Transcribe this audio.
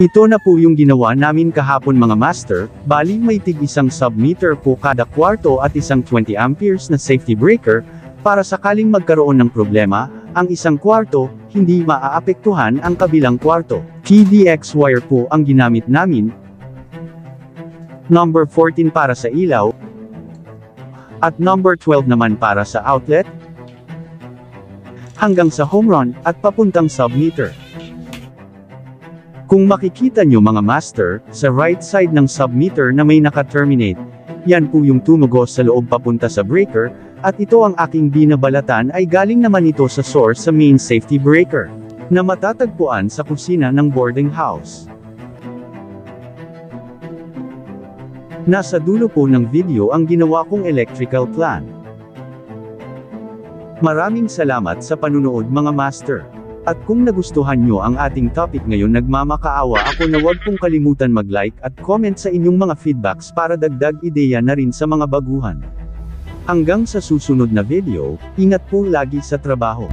Ito na po yung ginawa namin kahapon mga master, bali may tig isang submeter po kada kwarto at isang 20 amperes na safety breaker, para sakaling magkaroon ng problema, ang isang kwarto, hindi maaapektuhan ang kabilang kwarto. PDX wire po ang ginamit namin. Number 14 para sa ilaw, at number 12 naman para sa outlet, hanggang sa home run, at papuntang submeter. Kung makikita nyo mga master, sa right side ng submeter na may naka-terminate, yan po yung tumugo sa loob papunta sa breaker, at ito ang aking binabalatan ay galing naman ito sa source sa main safety breaker, na matatagpuan sa kusina ng boarding house. Nasa dulo po ng video ang ginawa kong electrical plan. Maraming salamat sa panunood mga master. At kung nagustuhan nyo ang ating topic ngayon, nagmamakaawa ako na huwag pong kalimutan mag-like at comment sa inyong mga feedbacks para dagdag ideya na rin sa mga baguhan. Hanggang sa susunod na video, ingat po lagi sa trabaho.